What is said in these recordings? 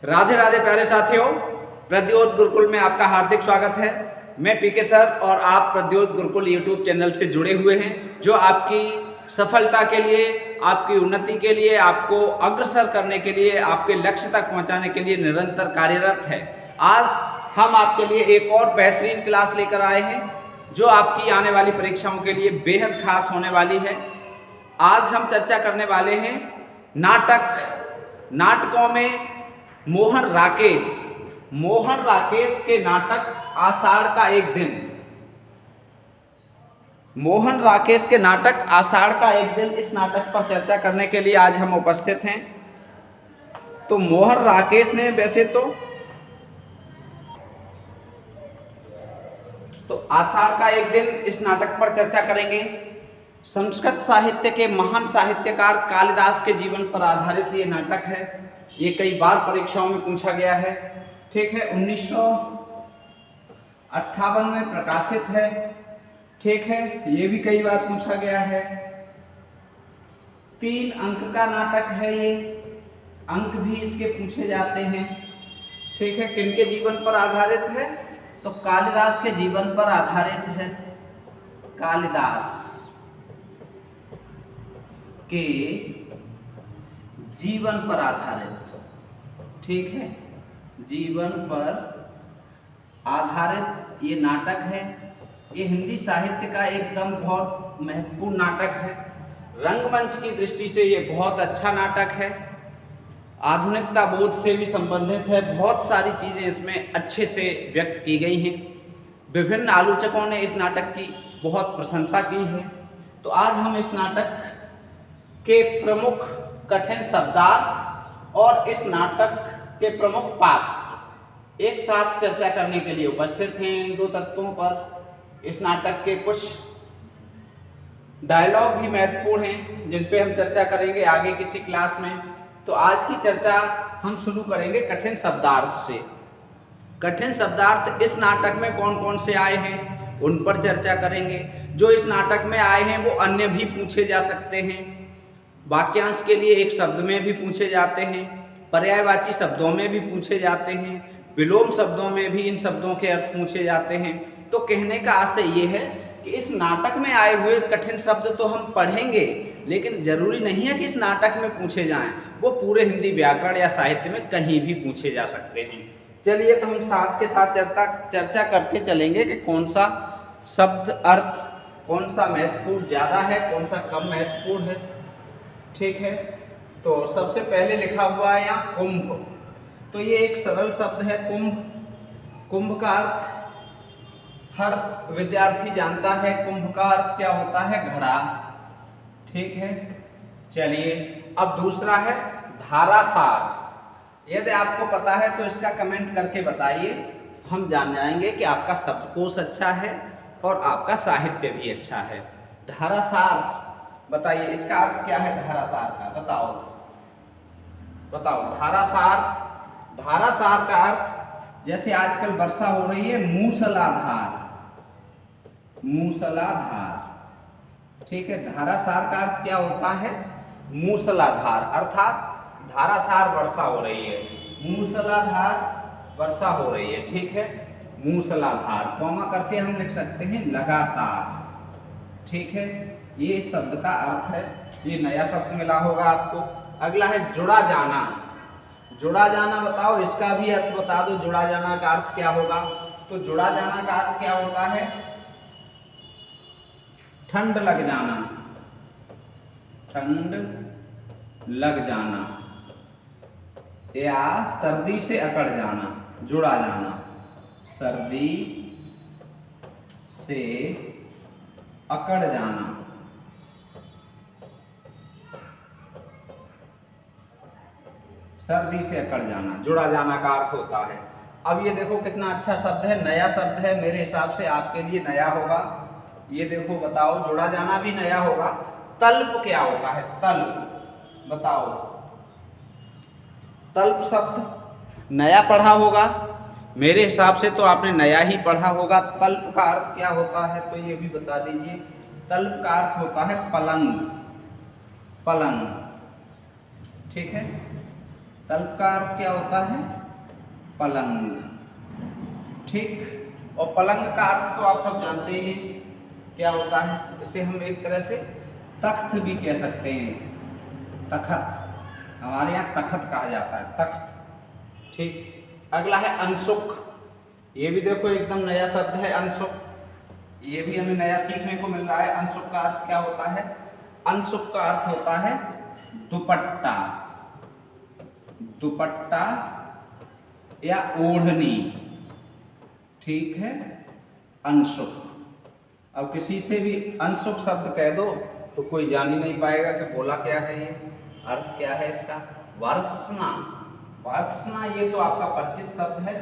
राधे राधे प्यारे साथियों, प्रद्योत गुरुकुल में आपका हार्दिक स्वागत है। मैं पीके सर और आप प्रद्योत गुरुकुल यूट्यूब चैनल से जुड़े हुए हैं, जो आपकी सफलता के लिए, आपकी उन्नति के लिए, आपको अग्रसर करने के लिए, आपके लक्ष्य तक पहुंचाने के लिए निरंतर कार्यरत है। आज हम आपके लिए एक और बेहतरीन क्लास लेकर आए हैं, जो आपकी आने वाली परीक्षाओं के लिए बेहद खास होने वाली है। आज हम चर्चा करने वाले हैं नाटकों में मोहन राकेश के नाटक आषाढ़ का एक दिन। मोहन राकेश के नाटक आषाढ़ का एक दिन, इस नाटक पर चर्चा करने के लिए आज हम उपस्थित हैं। तो मोहन राकेश ने वैसे तो आषाढ़ का एक दिन इस नाटक पर चर्चा करेंगे। संस्कृत साहित्य के महान साहित्यकार कालिदास के जीवन पर आधारित ये नाटक है। ये कई बार परीक्षाओं में पूछा गया है। ठीक है, 1958 में प्रकाशित है। ठीक है, ये भी कई बार पूछा गया है। 3 अंक का नाटक है ये, अंक भी इसके पूछे जाते हैं। ठीक है, किनके जीवन पर आधारित है? तो कालिदास के जीवन पर आधारित है। कालिदास के जीवन पर आधारित। ठीक है, जीवन पर आधारित ये नाटक है। ये हिंदी साहित्य का एकदम बहुत महत्वपूर्ण नाटक है। रंगमंच की दृष्टि से ये बहुत अच्छा नाटक है। आधुनिकता बोध से भी संबंधित है। बहुत सारी चीज़ें इसमें अच्छे से व्यक्त की गई हैं। विभिन्न आलोचकों ने इस नाटक की बहुत प्रशंसा की है। तो आज हम इस नाटक के प्रमुख कठिन शब्दार्थ और इस नाटक के प्रमुख पात्र एक साथ चर्चा करने के लिए उपस्थित हैं। इन 2 तत्वों पर इस नाटक के कुछ डायलॉग भी महत्वपूर्ण हैं, जिन पे हम चर्चा करेंगे आगे किसी क्लास में। तो आज की चर्चा हम शुरू करेंगे कठिन शब्दार्थ से। कठिन शब्दार्थ इस नाटक में कौन कौन से आए हैं, उन पर चर्चा करेंगे। जो इस नाटक में आए हैं वो अन्य भी पूछे जा सकते हैं। वाक्यांश के लिए एक शब्द में भी पूछे जाते हैं, पर्यायवाची शब्दों में भी पूछे जाते हैं, विलोम शब्दों में भी इन शब्दों के अर्थ पूछे जाते हैं। तो कहने का आशय ये है कि इस नाटक में आए हुए कठिन शब्द तो हम पढ़ेंगे, लेकिन जरूरी नहीं है कि इस नाटक में पूछे जाएं। वो पूरे हिंदी व्याकरण या साहित्य में कहीं भी पूछे जा सकते हैं। चलिए, तो हम साथ के साथ चर्चा करते चलेंगे कि कौन सा शब्द अर्थ, कौन सा महत्वपूर्ण ज़्यादा है, कौन सा कम महत्वपूर्ण है। ठीक है, तो सबसे पहले लिखा हुआ है यहाँ कुंभ। तो ये एक सरल शब्द है कुंभ। कुंभ का अर्थ हर विद्यार्थी जानता है। कुंभ का अर्थ क्या होता है? घड़ा। ठीक है, चलिए अब दूसरा है धारासार। यदि आपको पता है तो इसका कमेंट करके बताइए, हम जान जाएंगे कि आपका शब्दकोश अच्छा है और आपका साहित्य भी अच्छा है। धारासार बताइए, इसका अर्थ क्या है? धारासार का बताओ धारासार का अर्थ, जैसे आजकल वर्षा हो रही है, मूसलाधार। ठीक है, धारासार का अर्थ क्या होता है? मूसलाधार, अर्थात धारासार वर्षा हो रही है, मूसलाधार वर्षा हो रही है। ठीक है, मूसलाधार कॉमा करके हम लिख सकते हैं लगातार। ठीक है, ये इस शब्द का अर्थ है। ये नया शब्द मिला होगा आपको। अगला है जुड़ा जाना। जुड़ा जाना बताओ, इसका भी अर्थ बता दो। जुड़ा जाना का अर्थ क्या होगा? तो जुड़ा जाना का अर्थ क्या होता है? ठंड लग जाना, ठंड लग जाना, या सर्दी से अकड़ जाना। जुड़ा जाना, सर्दी से अकड़ जाना। सर्दी से अकड़ जाना जुड़ा जाना का अर्थ होता है। अब ये देखो कितना अच्छा शब्द है, नया शब्द है। मेरे हिसाब से आपके लिए नया होगा। ये देखो, बताओ, जुड़ा जाना भी नया होगा। तल्प क्या होता है? तल्प बताओ। तल्प शब्द नया पढ़ा होगा। मेरे हिसाब से तो आपने नया ही पढ़ा होगा। तल्प का अर्थ क्या होता है? तो ये भी बता दीजिए। तल्प का अर्थ होता है पलंग। ठीक है, तल्प का अर्थ क्या होता है? पलंग। ठीक, और पलंग का अर्थ तो आप सब जानते ही हैं क्या होता है। इसे हम एक तरह से तख्त भी कह सकते हैं, तखत, हमारे यहाँ तखत कहा जाता है, तख्त। ठीक, अगला है अनसुख। ये भी देखो एकदम नया शब्द है अनसुख, ये भी हमें नया सीखने को मिल रहा है। अनसुख का अर्थ क्या होता है? अनसुख का अर्थ होता है दुपट्टा, दुपट्टा या ओढ़नी। ठीक है, अनसुख। अब किसी से भी अनसुख शब्द कह दो तो कोई जान ही नहीं पाएगा कि बोला क्या है, ये अर्थ क्या है इसका। भर्त्सना, भर्त्सना ये तो आपका परिचित शब्द है,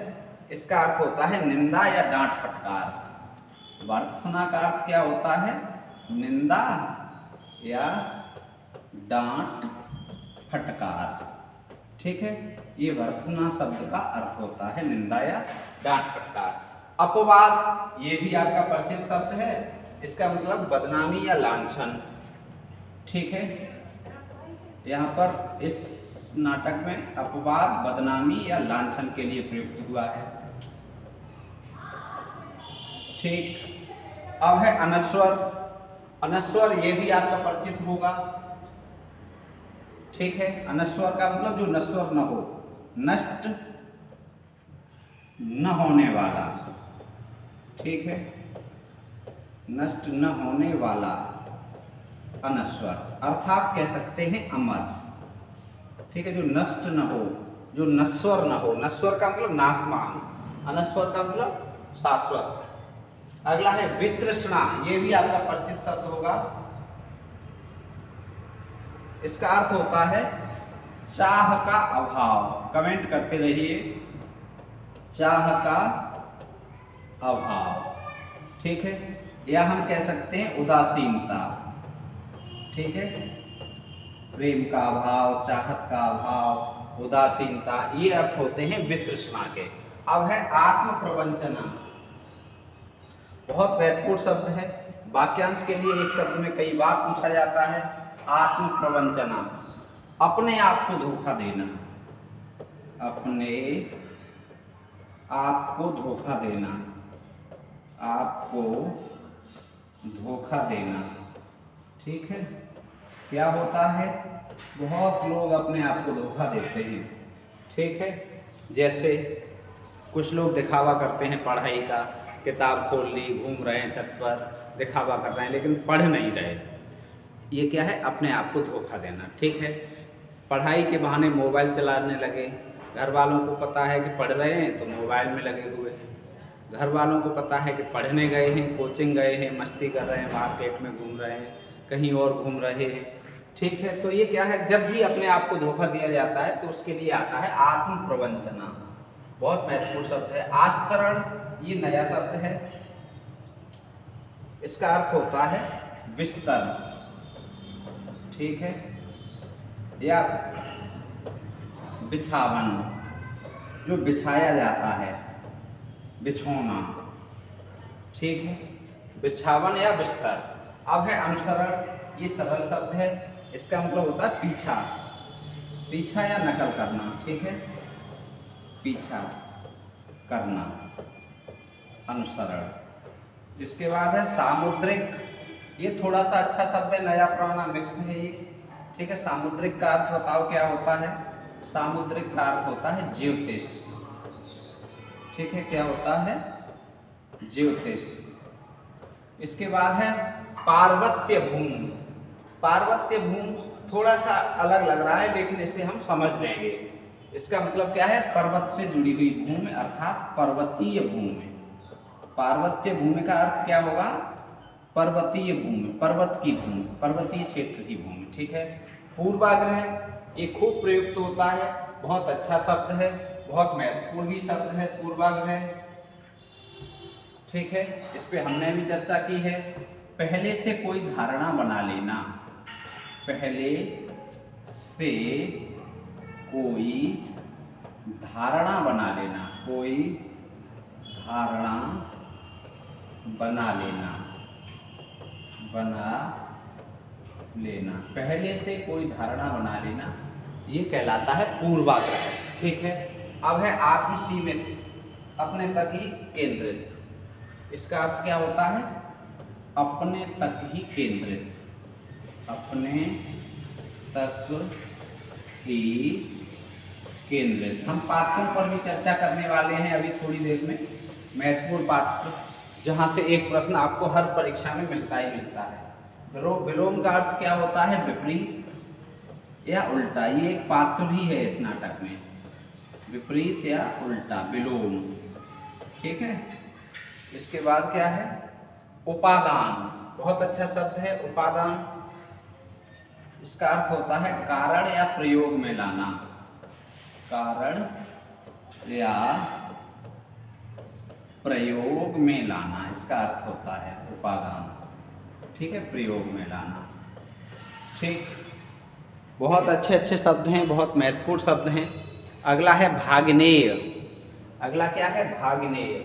इसका अर्थ होता है निंदा या डांट फटकार। भर्त्सना का अर्थ क्या होता है? निंदा या डांट फटकार। ठीक है, ये भर्त्सना शब्द का अर्थ होता है निंदा या डांट फटकार। अपवाद, ये भी आपका परिचित शब्द है, इसका मतलब बदनामी या लांछन। ठीक है, यहाँ पर इस नाटक में अपवाद, बदनामी या लांछन के लिए प्रयुक्त हुआ है। ठीक, अब है अनस्वर। अनस्वर ये भी आपका परिचित होगा। ठीक है, अनस्वर का मतलब जो नश्वर न हो, नष्ट न होने वाला। ठीक है, नष्ट न होने वाला अनस्वर, अर्थात कह सकते हैं अमर। ठीक है, जो नष्ट न हो, जो नश्वर न हो, नश्वर का मतलब नाशमान, अनस्वर का मतलब शाश्वत। अगला है वितृष्णा, ये भी आपका परिचित शब्द होगा। इसका अर्थ होता है चाह का अभाव। कमेंट करते रहिए, चाह का अभाव। ठीक है, या हम कह सकते हैं उदासीनता। ठीक है, प्रेम का अभाव, चाहत का अभाव, उदासीनता, ये अर्थ होते हैं वितृष्णा के। अब है आत्म प्रवंचना, बहुत महत्वपूर्ण शब्द है, वाक्यांश के लिए एक शब्द में कई बार पूछा जाता है। आत्म प्रवंचना, अपने आप को धोखा देना, अपने आप को धोखा देना, आपको धोखा देना। ठीक है, क्या होता है? बहुत लोग अपने आप को धोखा देते हैं। ठीक है, जैसे कुछ लोग दिखावा करते हैं पढ़ाई का, किताब खोल ली, घूम रहे हैं छत पर, दिखावा कर रहे हैं लेकिन पढ़ नहीं रहे। ये क्या है? अपने आप को धोखा देना। ठीक है, पढ़ाई के बहाने मोबाइल चलाने लगे, घर वालों को पता है कि पढ़ रहे हैं तो मोबाइल में लगे हुए हैं। घर वालों को पता है कि पढ़ने गए हैं, कोचिंग गए हैं, मस्ती कर रहे हैं, मार्केट में घूम रहे हैं, कहीं और घूम रहे हैं। ठीक है, तो ये क्या है? जब भी अपने आप को धोखा दिया जाता है तो उसके लिए आता है आत्म प्रवंचना। बहुत महत्वपूर्ण शब्द है। आस्तरण, ये नया शब्द है, इसका अर्थ होता है बिस्तर। ठीक है, या बिछावन, जो बिछाया जाता है, बिछोना। ठीक है, बिछावन या बिस्तर। अब है अनुसरण, ये सरल शब्द है, इसका मतलब होता है पीछा, पीछा या नकल करना। ठीक है, पीछा करना, अनुसरण। जिसके बाद है सामुद्रिक, ये थोड़ा सा अच्छा शब्द है, नया पुराना मिक्स है ये। ठीक है, सामुद्रिक का अर्थ बताओ क्या होता है? सामुद्रिक का अर्थ होता है ज्योतिष। ठीक है, क्या होता है? ज्योतिष। इसके बाद है पार्वत्य भूमि। पार्वत्य भूमि थोड़ा सा अलग लग रहा है लेकिन इसे हम समझ लेंगे। इसका मतलब क्या है? पर्वत से जुड़ी हुई भूमि, अर्थात पर्वतीय भूमि। पार्वत्य भूमि का अर्थ क्या होगा? पर्वतीय भूमि, पर्वत की भूमि, पर्वतीय क्षेत्र की भूमि। ठीक है, पूर्वाग्रह, ये खूब प्रयुक्त होता है, बहुत अच्छा शब्द है, बहुत महत्वपूर्ण भी शब्द है पूर्वाग्रह। ठीक है, इस पे हमने भी चर्चा की है। पहले से कोई धारणा बना लेना, पहले से कोई धारणा बना लेना, कोई धारणा बना लेना, बना लेना, पहले से कोई धारणा बना लेना, ये कहलाता है पूर्वाग्रह। ठीक है। अब है आत्मसीमित, अपने तक ही केंद्रित। इसका अर्थ क्या होता है? अपने तक ही केंद्रित, अपने तक ही केंद्रित। हम पात्रों पर भी चर्चा करने वाले हैं अभी थोड़ी देर में, महत्वपूर्ण पात्र, जहाँ से एक प्रश्न आपको हर परीक्षा में मिलता ही मिलता है। विलोम का अर्थ क्या होता है? विपरीत या उल्टा। ये एक पात्र भी है इस नाटक में, विपरीत या उल्टा, विलोम। ठीक है। इसके बाद क्या है? उपादान। बहुत अच्छा शब्द है उपादान। इसका अर्थ होता है कारण या प्रयोग में लाना, कारण या प्रयोग में लाना, इसका अर्थ होता है उपादान। ठीक है, प्रयोग में लाना। ठीक, बहुत अच्छे अच्छे शब्द हैं, बहुत महत्वपूर्ण शब्द हैं। अगला है भाग्नेय। अगला क्या है? भाग्नेय।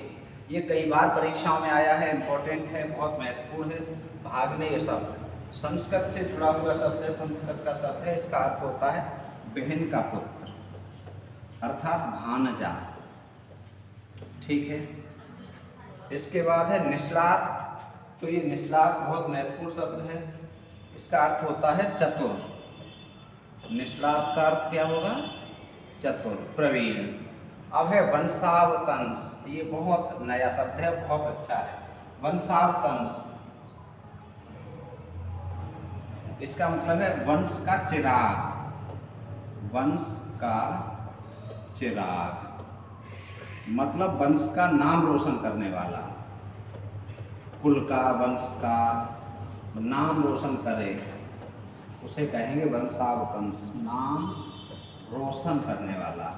ये कई बार परीक्षाओं में आया है, इम्पोर्टेंट है, बहुत महत्वपूर्ण है। भाग्नेय शब्द संस्कृत से जुड़ा हुआ शब्द है, संस्कृत का शब्द है। इसका अर्थ होता है बहन का पुत्र, अर्थात भानजा। ठीक है। इसके बाद है निश्लात। तो ये निश्लात बहुत महत्वपूर्ण शब्द है। इसका अर्थ होता है चतुर। निश्लात का अर्थ क्या होगा? चतुर, प्रवीण। अब है वंशावतंस। ये बहुत नया शब्द है, बहुत अच्छा है। वंशावतंस, इसका मतलब है वंश का चिराग। वंश का चिराग मतलब वंश का नाम रोशन करने वाला, कुल का, वंश का नाम रोशन करे उसे कहेंगे वंशावतंस। नाम रोशन करने वाला,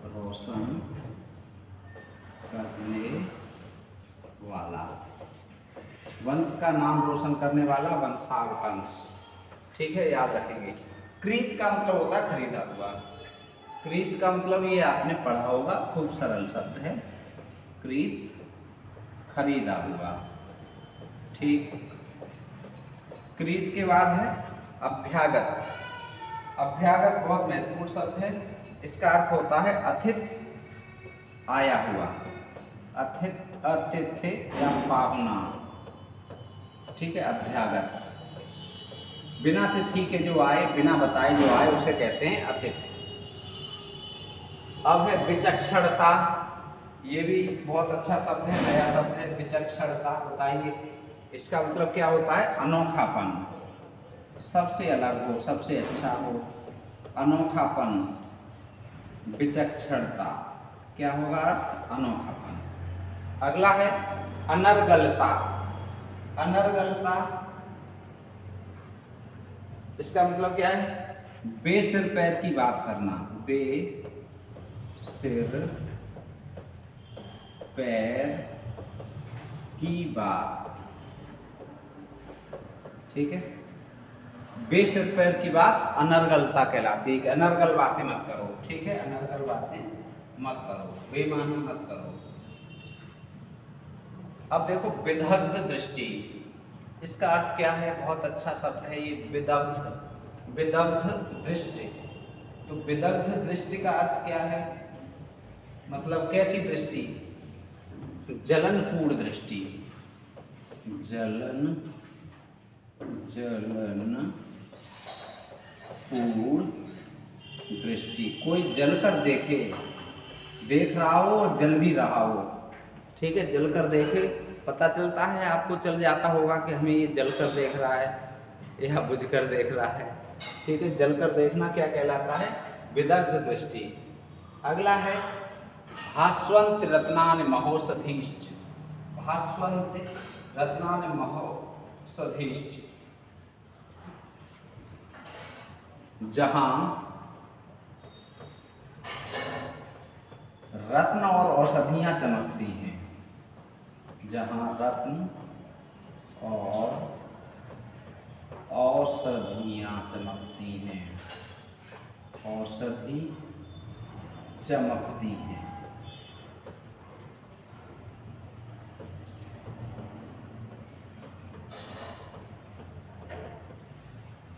रोशन करने वाला, वंश का नाम रोशन करने वाला, वंशावतंस। ठीक है, याद रखेंगे। कृत का मतलब होता है खरीदा हुआ। कृत का मतलब ये आपने पढ़ा होगा, खूब सरल शब्द है। कृत, खरीदा हुआ। ठीक। कृत के बाद है अभ्यागत। अभ्यागत बहुत महत्वपूर्ण शब्द है। इसका अर्थ होता है अतिथि, आया हुआ, अतिथि, अतिथि या पाहुना। ठीक है, अभ्यागत। बिना तिथि के जो आए, बिना बताए जो आए, उसे कहते हैं अतिथि। अब है विचक्षणता। ये भी बहुत अच्छा शब्द है, नया शब्द है, विचक्षणता। बताइए इसका मतलब क्या होता है? अनोखापन, सबसे अलग हो, सबसे अच्छा हो, अनोखापन। विचक्षणता क्या होगा? अर्थ अनोखापन। अगला है अनर्गलता। अनर्गलता, इसका मतलब क्या है? बेसिर पैर की बात करना, बेसिर पैर की बात। ठीक है, बेसिर पैर की बात अनर्गलता कहलाती है। अनर्गल बातें मत करो। ठीक है, अनर्गल बातें मत करो, बेमानी मत करो। अब देखो विदग्ध दृष्टि। इसका अर्थ क्या है? बहुत अच्छा शब्द है ये, विदग्ध, विदग्ध दृष्टि। तो विदग्ध दृष्टि का अर्थ क्या है? मतलब कैसी दृष्टि? जलनपूर्ण दृष्टि, जलन, जलनपूर्ण दृष्टि। कोई जलकर देखे, देख रहा हो और जल भी रहा हो। ठीक है, जलकर देखे, पता चलता है, आपको चल जाता होगा कि हमें ये जलकर देख रहा है या बुझकर देख रहा है। ठीक है, जलकर देखना क्या कहलाता है? विदग्ध दृष्टि। अगला है भास्वंत रत्नानि महोषधीश्च। भास्वंत रत्नानि महोषधीश्च, जहां रत्न और औषधियां चमकती हैं। जहां रत्न और औषधियां चमकती हैं, औषधि चमकती हैं।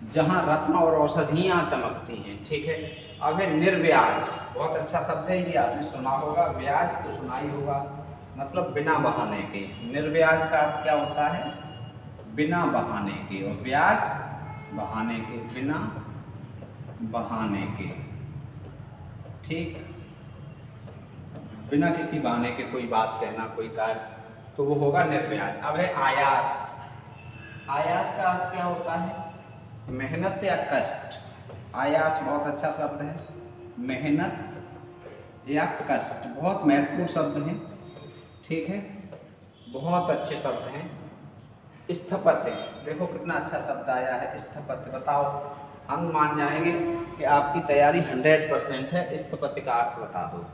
जहाँ रत्न और औषधियाँ चमकती हैं, ठीक है। अब है निर्व्याज, बहुत अच्छा शब्द है, ये आपने सुना होगा। व्याज तो सुना ही होगा, मतलब बिना बहाने के। निर्व्याज का अर्थ क्या होता है? बिना बहाने के। और ब्याज बहाने के, बिना बहाने के, ठीक। बिना किसी बहाने के कोई बात कहना, कोई कार्य, तो वो होगा निर्व्याज। अब है आयास। आयास का अर्थ क्या होता है? मेहनत या कष्ट। आयास बहुत अच्छा शब्द है। मेहनत या कष्ट, बहुत महत्वपूर्ण शब्द हैं, ठीक है, बहुत अच्छे शब्द हैं। स्थपत्य, देखो कितना अच्छा शब्द आया है, स्थपत्य। बताओ, हम मान जाएंगे कि आपकी तैयारी 100% है। स्थपत्य का अर्थ बता दो।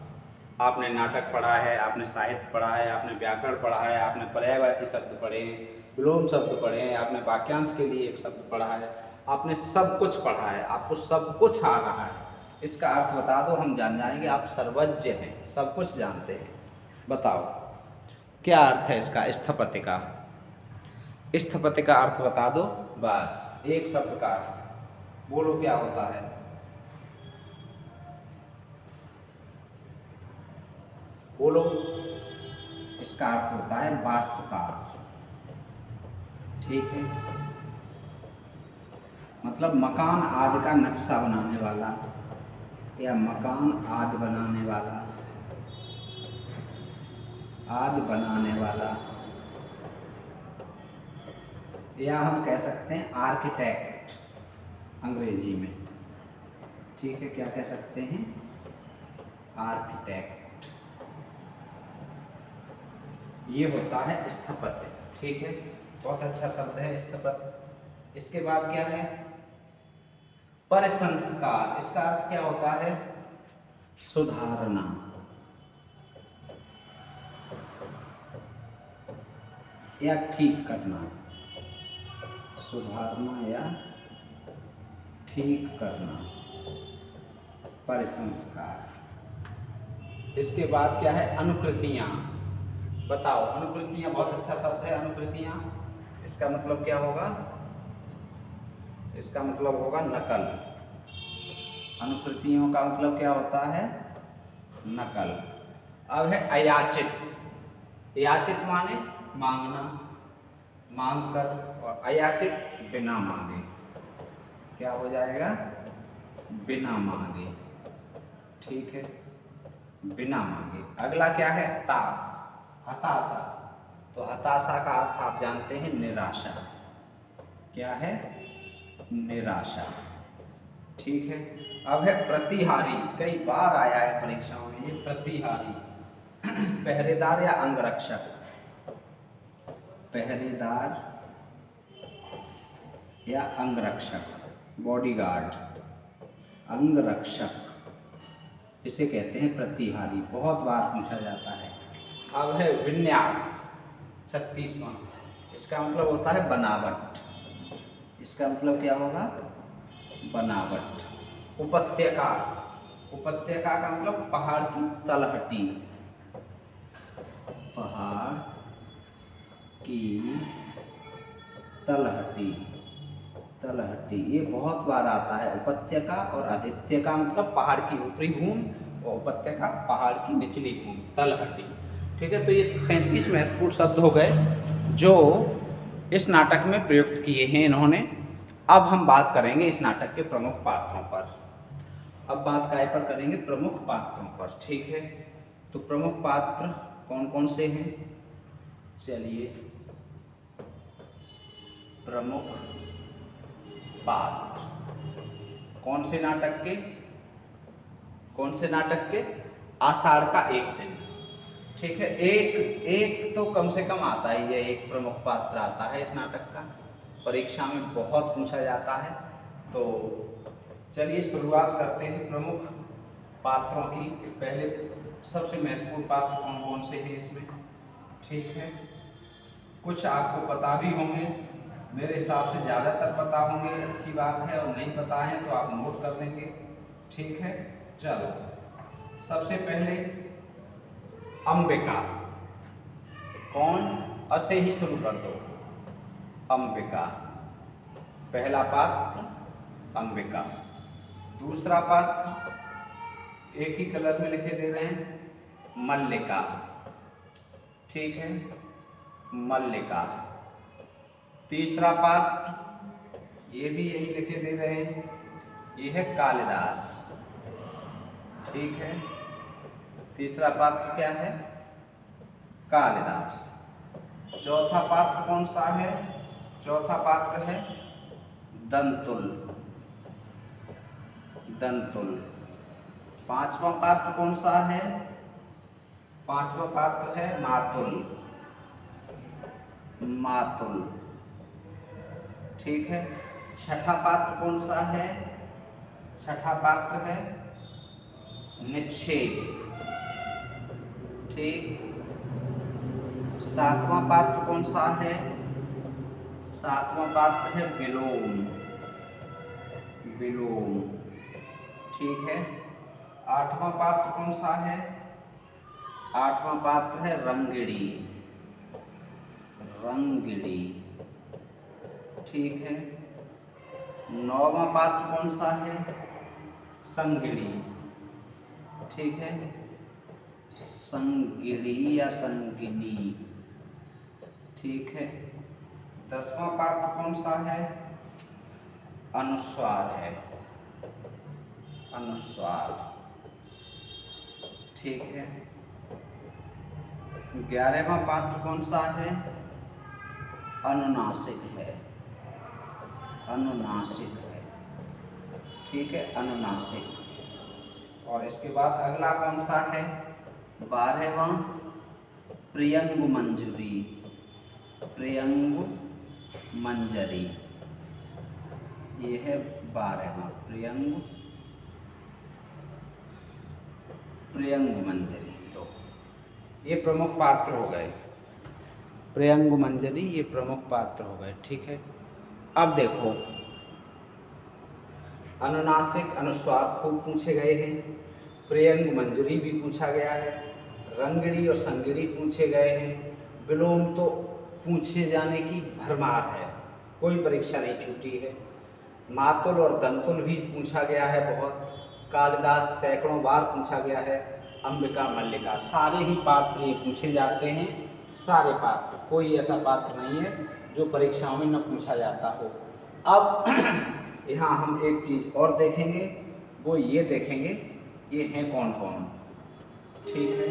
आपने नाटक पढ़ा है, आपने साहित्य पढ़ा है, आपने व्याकरण पढ़ा है, आपने पर्यायवाची शब्द पढ़े हैं, विलोम शब्द पढ़े हैं, आपने वाक्यांश के लिए एक शब्द पढ़ा है, आपने सब कुछ पढ़ा है, आपको सब कुछ आ रहा है। इसका अर्थ बता दो, हम जान जाएंगे आप सर्वज्ञ हैं, सब कुछ जानते हैं। बताओ क्या अर्थ है इसका, स्थपत्य का? स्थपत्य का अर्थ बता दो, बस एक शब्द का अर्थ बोलो, क्या होता है? बोलो। इसका अर्थ होता है वास्तुकार, ठीक है, मतलब मकान आदि का नक्शा बनाने वाला, या मकान आदि बनाने वाला, आदि बनाने वाला, या हम कह सकते हैं आर्किटेक्ट अंग्रेजी में, ठीक है। क्या कह सकते हैं? आर्किटेक्ट। ये होता है स्थपत्य, ठीक है, बहुत अच्छा शब्द है स्थपत्य। इसके बाद क्या है? परिसंस्कार। इसका अर्थ क्या होता है? सुधारना, या ठीक करना, सुधारना या ठीक करना, परिसंस्कार। इसके बाद क्या है? अनुकृतियाँ। बताओ, अनुकृतियाँ बहुत अच्छा शब्द है, अनुकृतियाँ। इसका मतलब क्या होगा? इसका मतलब होगा नकल। अनुकृतियों का मतलब क्या होता है? नकल। अब है अयाचित। याचित माने मांगना, मांग कर, और अयाचित बिना मांगे। क्या हो जाएगा? बिना मांगे, ठीक है, बिना मांगे। अगला क्या है? हताश, हताशा। तो हताशा का अर्थ आप जानते हैं, निराशा। क्या है? निराशा, ठीक है। अब है प्रतिहारी, कई बार आया है परीक्षाओं में ये प्रतिहारी। पहरेदार या अंगरक्षक, पहरेदार या अंगरक्षक, बॉडीगार्ड, अंगरक्षक, इसे कहते हैं प्रतिहारी, बहुत बार पूछा जाता है। अब है विन्यास, 36वां। इसका मतलब होता है बनावट। इसका मतलब क्या होगा? बनावट। उपत्यका, उपत्यका का मतलब पहाड़ की तलहटी, पहाड़ की तलहटी, तलहटी, ये बहुत बार आता है। उपत्यका और आदित्यका मतलब पहाड़ की ऊपरी भूमि, और उपत्यका पहाड़ की निचली भूमि, तलहटी, ठीक है। तो ये 37 महत्वपूर्ण शब्द हो गए जो इस नाटक में प्रयुक्त किए हैं इन्होंने। अब हम बात करेंगे इस नाटक के प्रमुख पात्रों पर। अब बात काय पर करेंगे? प्रमुख पात्रों पर, ठीक है। तो प्रमुख पात्र कौन कौन से हैं? चलिए, प्रमुख पात्र कौन से नाटक के? कौन से नाटक के? आषाढ़ का एक दिन, ठीक है। एक तो कम से कम आता ही है, एक प्रमुख पात्र आता है इस नाटक का, परीक्षा में बहुत पूछा जाता है। तो चलिए शुरुआत करते हैं प्रमुख पात्रों की। पहले सबसे महत्वपूर्ण पात्र कौन कौन से हैं इसमें, ठीक है। कुछ आपको पता भी होंगे, मेरे हिसाब से ज़्यादातर पता होंगे, अच्छी बात है। और नहीं पता है तो आप नोट कर लेंगे, ठीक है। चलो, सबसे पहले अंबिका। कौन? अ से ही शुरू कर दो। अंबिका पहला पात्र अंबिका। दूसरा पद एक ही कलर में लिखे दे रहे हैं, मल्लिका। ठीक है, मल्लिका। तीसरा पद ये भी यही लिखे दे रहे हैं, ये है कालिदास। ठीक है, तीसरा पात्र क्या है? कालिदास। चौथा पात्र कौन सा है? चौथा पात्र है दंतुल। दंतुल। पांचवा पात्र कौन सा है? पांचवा पात्र है मातुल। मातुल। ठीक है, छठा पात्र कौन सा है? छठा पात्र है निक्षेप। ठीक। सातवां पात्र कौन सा है? सातवां पात्र है विलोम। विलोम। ठीक है, आठवां पात्र कौन सा है? आठवां पात्र है रंगिड़ी। रंगिड़ी। ठीक है, नौवां पात्र कौन सा है? संगिड़ी। ठीक है, संगिड़ी या संगिनी। ठीक है, दसवां पात्र कौन सा है? अनुस्वार है। अनुस्वार। ठीक है, 11वां पात्र कौन सा है? अनुनासिक है। अनुनासिक है। ठीक है, अनुनासिक। और इसके बाद अगला कौन सा है? 12वां प्रियंगु मंजरी। प्रियंगु मंजरी। ये है 12वां प्रियंगु। प्रियंगु मंजरी। तो ये प्रमुख पात्र हो गए। प्रियंगु मंजरी ये प्रमुख पात्र हो गए। ठीक है, अब देखो अनुनासिक अनुस्वार खूब पूछे गए हैं, प्रियंग मंजरी भी पूछा गया है, रंगिड़ी और संगिड़ी पूछे गए हैं, विलोम तो पूछे जाने की भरमार है, कोई परीक्षा नहीं छूटी है। मातुल और दंतुल भी पूछा गया है बहुत, कालिदास सैकड़ों बार पूछा गया है, अंबिका मल्लिका सारे ही पात्र ये पूछे जाते हैं। सारे पात्र, कोई ऐसा पात्र नहीं है जो परीक्षाओं में न पूछा जाता हो। अब यहाँ हम एक चीज़ और देखेंगे, वो ये देखेंगे ये हैं कौन कौन। ठीक है,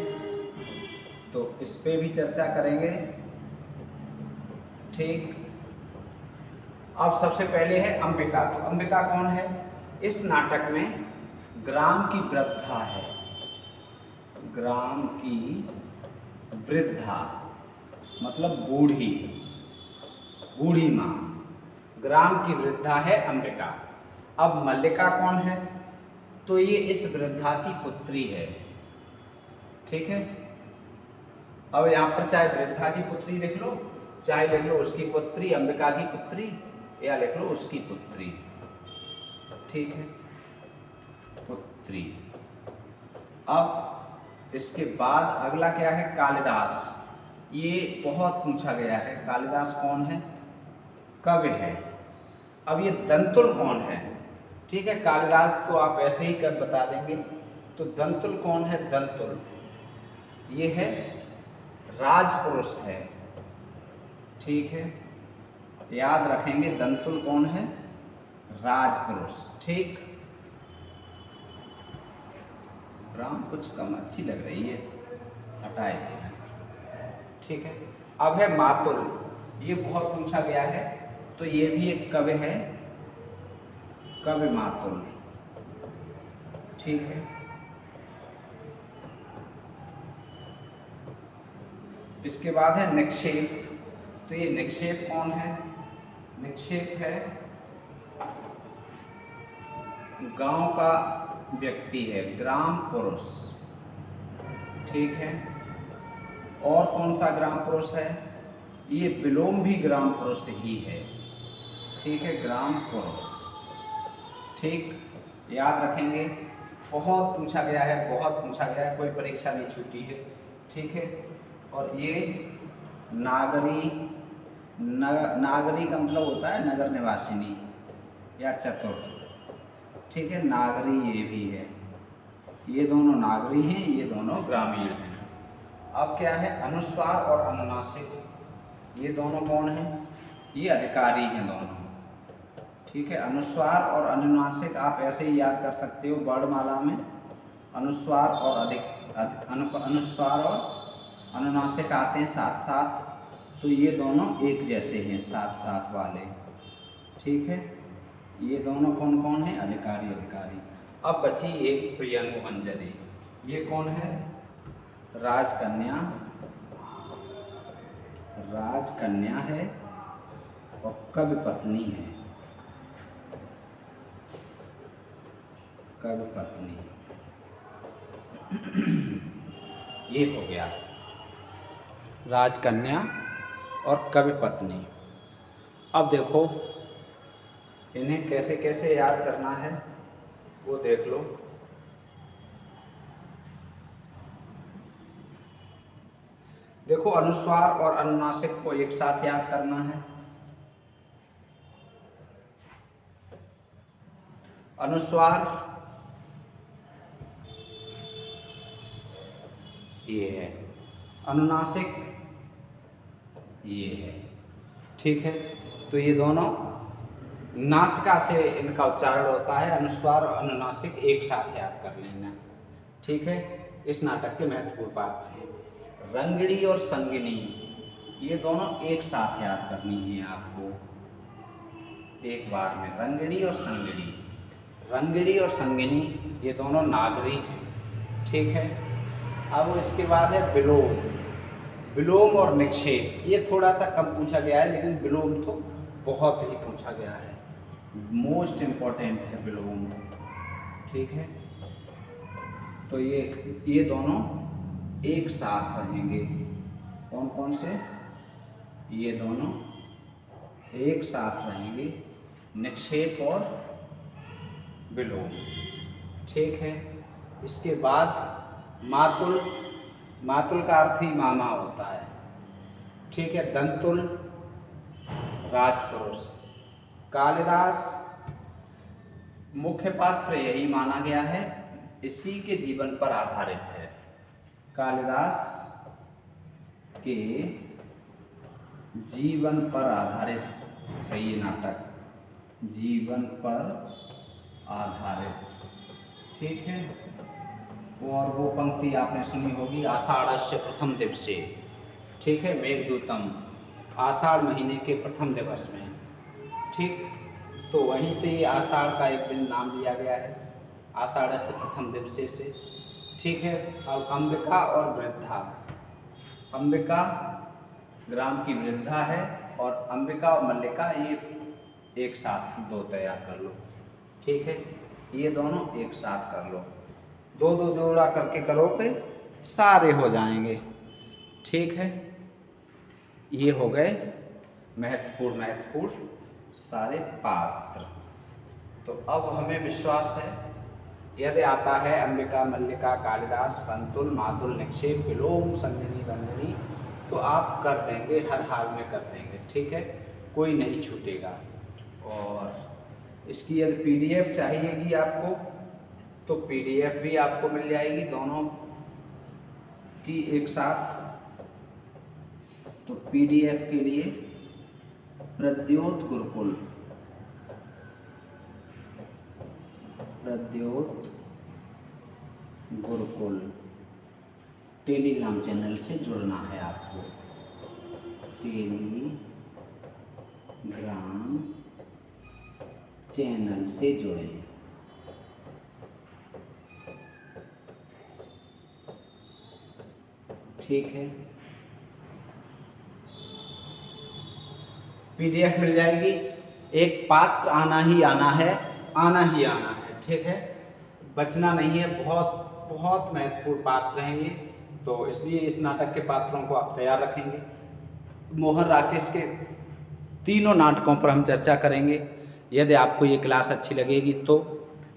तो इस पे भी चर्चा करेंगे। ठीक, अब सबसे पहले है अंबिका। तो अंबिका कौन है? इस नाटक में ग्राम की वृद्धा है। ग्राम की वृद्धा मतलब बूढ़ी, बूढ़ी माँ। ग्राम की वृद्धा है अंबिका। अब मल्लिका कौन है? तो ये इस वृद्धा की पुत्री है। ठीक है, अब यहाँ पर चाहे वृद्धा की पुत्री लिख लो, चाहे लिख लो उसकी पुत्री, अंबिका की पुत्री, या लिख लो उसकी पुत्री। ठीक है, पुत्री। अब इसके बाद अगला क्या है? कालिदास। ये बहुत पूछा गया है। कालिदास कौन है? कवि है। अब ये दंतुल कौन है? ठीक है, कालिदास तो आप ऐसे ही कर बता देंगे, तो दंतुल कौन है? दंतुल ये है राजपुरुष है। ठीक है, याद रखेंगे दंतुल कौन है? राजपुरुष। ठीक, राम कुछ कम अच्छी लग रही है, हटाए देना। ठीक है, अब है मातुल। ये बहुत पूछा गया है, तो ये भी एक कवि है, कवि मातुल। ठीक है, इसके बाद है निक्षेप। तो ये निक्षेप कौन है? निक्षेप है गांव का व्यक्ति है, ग्राम पुरुष। ठीक है, और कौन सा ग्राम पुरुष है? ये विलोम भी ग्राम पुरुष ही है। ठीक है, ग्राम पुरुष। ठीक, याद रखेंगे, बहुत पूछा गया है, बहुत पूछा गया है, कोई परीक्षा नहीं छूटी है। ठीक है, और ये नागरी, नागरी का मतलब होता है नगर निवासिनी या चतुर। ठीक है, नागरी ये भी है, ये दोनों नागरी हैं, ये दोनों ग्रामीण हैं। अब क्या है, अनुस्वार और अनुनासिक, ये दोनों कौन हैं, ये अधिकारी हैं दोनों। ठीक है, अनुस्वार और अनुनासिक आप ऐसे ही याद कर सकते हो वर्णमाला में, अनुस्वार और अनुस्वार और अनुनासिक आते हैं साथ साथ, तो ये दोनों एक जैसे हैं साथ साथ वाले। ठीक है, ये दोनों कौन कौन है, अधिकारी अधिकारी। अब बची एक प्रियंगुमंजरी, ये कौन है, राजकन्या, राजकन्या है और कवि पत्नी है, कवि पत्नी। ये हो गया राजकन्या और कवि पत्नी। अब देखो इन्हें कैसे कैसे याद करना है वो देख लो। देखो अनुस्वार और अनुनासिक को एक साथ याद करना है। अनुस्वार ये है, अनुनासिक ये है। ठीक है, तो ये दोनों नासिका से इनका उच्चारण होता है, अनुस्वार और अनुनासिक एक साथ याद कर लेना। ठीक है, इस नाटक के महत्वपूर्ण पात्र हैं। रंगड़ी और संगिनी, ये दोनों एक साथ याद करनी है आपको एक बार में, रंगड़ी और संगिनी। रंगड़ी और संगिनी ये दोनों नागरी हैं। ठीक है, अब इसके बाद है विलोम। विलोम और निक्षेप, ये थोड़ा सा कम पूछा गया है, लेकिन विलोम तो बहुत ही पूछा गया है, मोस्ट इम्पोर्टेंट है विलोम। ठीक है, तो ये दोनों एक साथ रहेंगे। कौन कौन से, ये दोनों एक साथ रहेंगे, निक्षेप और विलोम। ठीक है, इसके बाद मातुल, मातुल का अर्थ ही मामा होता है। ठीक है, दंतुल राजपुरुष। कालिदास मुख्य पात्र यही माना गया है, इसी के जीवन पर आधारित है। कालिदास के जीवन पर आधारित है ये नाटक, जीवन पर आधारित। ठीक है, और वो पंक्ति आपने सुनी होगी, आषाढ़स्य प्रथम दिवसे। ठीक है, मेघदूतम, आषाढ़ महीने के प्रथम दिवस में। ठीक, तो वहीं से ये आषाढ़ का एक दिन नाम लिया गया है, आषाढ़स्य प्रथम दिवसे से। ठीक है, अब अंबिका और वृद्धा। अंबिका ग्राम की वृद्धा है और अंबिका और मल्लिका ये एक साथ दो तैयार कर लो। ठीक है, ये दोनों एक साथ कर लो, दो दो जोड़ा करके करोगे सारे हो जाएंगे। ठीक है, ये हो गए महत्वपूर्ण सारे पात्र। तो अब हमें विश्वास है यदि आता है अंबिका, मल्लिका, कालिदास, पंतुल, मातुल, निक्षेप, विलोम, संगिनी, रंगिनी, तो आप कर देंगे, हर हाल में कर देंगे। ठीक है, कोई नहीं छूटेगा। और इसकी यदि PDF चाहिएगी आपको तो PDF भी आपको मिल जाएगी दोनों की एक साथ। तो PDF के लिए प्रद्योत गुरुकुल, प्रद्योत गुरुकुल टेलीग्राम चैनल से जुड़ना है आपको। टेलीग्राम चैनल से जुड़ें। ठीक है, PDF मिल जाएगी। एक पात्र आना ही आना है, आना ही आना है। ठीक है, बचना नहीं है, बहुत बहुत महत्वपूर्ण पात्र हैं ये, तो इसलिए इस नाटक के पात्रों को आप तैयार रखेंगे। मोहन राकेश के तीनों नाटकों पर हम चर्चा करेंगे। यदि आपको ये क्लास अच्छी लगेगी तो,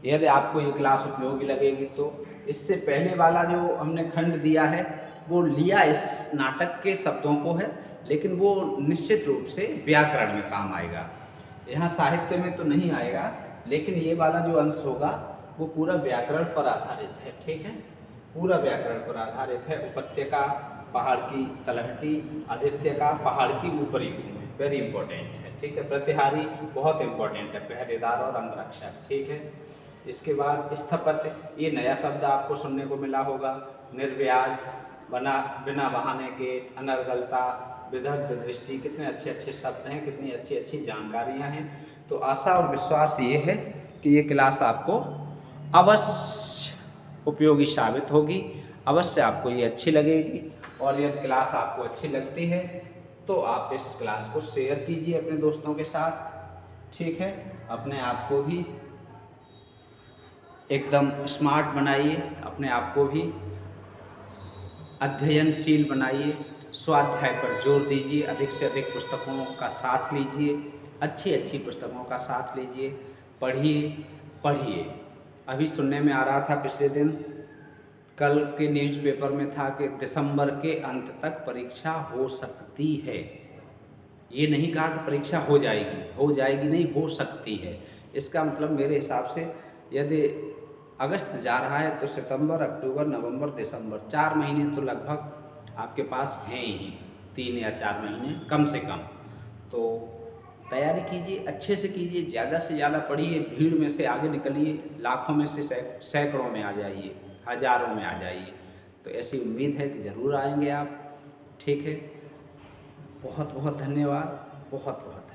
यदि आपको ये क्लास उपयोगी लगेगी तो, इससे पहले वाला जो हमने खंड दिया है वो लिया इस नाटक के शब्दों को है, लेकिन वो निश्चित रूप से व्याकरण में काम आएगा। यहाँ साहित्य में तो नहीं आएगा, लेकिन ये वाला जो अंश होगा वो पूरा व्याकरण पर आधारित है, ठीक है, पूरा व्याकरण पर आधारित है। उपत्यका, पहाड़ की तलहटी, आदित्य का पहाड़ की ऊपरी भूमि, वेरी इंपॉर्टेंट है, ठीक है। प्रतिहारी बहुत इंपॉर्टेंट है, पहरेदार और अंगरक्षक, ठीक है। इसके बाद स्थपत्य, ये नया शब्द आपको सुनने को मिला होगा। निर्व्याज, बिना बहाने के, अनर्गलता, विदग्ध दृष्टि, कितने अच्छे अच्छे शब्द हैं, कितनी अच्छी अच्छी जानकारियाँ हैं। तो आशा और विश्वास ये है कि ये क्लास आपको अवश्य उपयोगी साबित होगी, अवश्य आपको ये अच्छी लगेगी। और यदि क्लास आपको अच्छी लगती है तो आप इस क्लास को शेयर कीजिए अपने दोस्तों के साथ, ठीक है। अपने आप को भी एकदम स्मार्ट बनाइए, अपने आप को भी अध्ययनशील बनाइए, स्वाध्याय पर जोर दीजिए, अधिक से अधिक पुस्तकों का साथ लीजिए, अच्छी अच्छी पुस्तकों का साथ लीजिए, पढ़िए पढ़िए। अभी सुनने में आ रहा था पिछले दिन, कल के न्यूज़पेपर में था कि दिसंबर के अंत तक परीक्षा हो सकती है। ये नहीं कहा कि परीक्षा हो जाएगी नहीं, हो सकती है। इसका मतलब मेरे हिसाब से यदि अगस्त जा रहा है तो सितंबर, अक्टूबर, नवंबर, दिसंबर, 4 महीने तो लगभग आपके पास हैं ही, 3 या 4 महीने कम से कम। तो तैयारी कीजिए, अच्छे से कीजिए, ज़्यादा से ज़्यादा पढ़िए, भीड़ में से आगे निकलिए, लाखों में से सैकड़ों में आ जाइए, हज़ारों में आ जाइए। तो ऐसी उम्मीद है कि ज़रूर आएंगे आप, ठीक है। बहुत बहुत धन्यवाद, बहुत बहुत।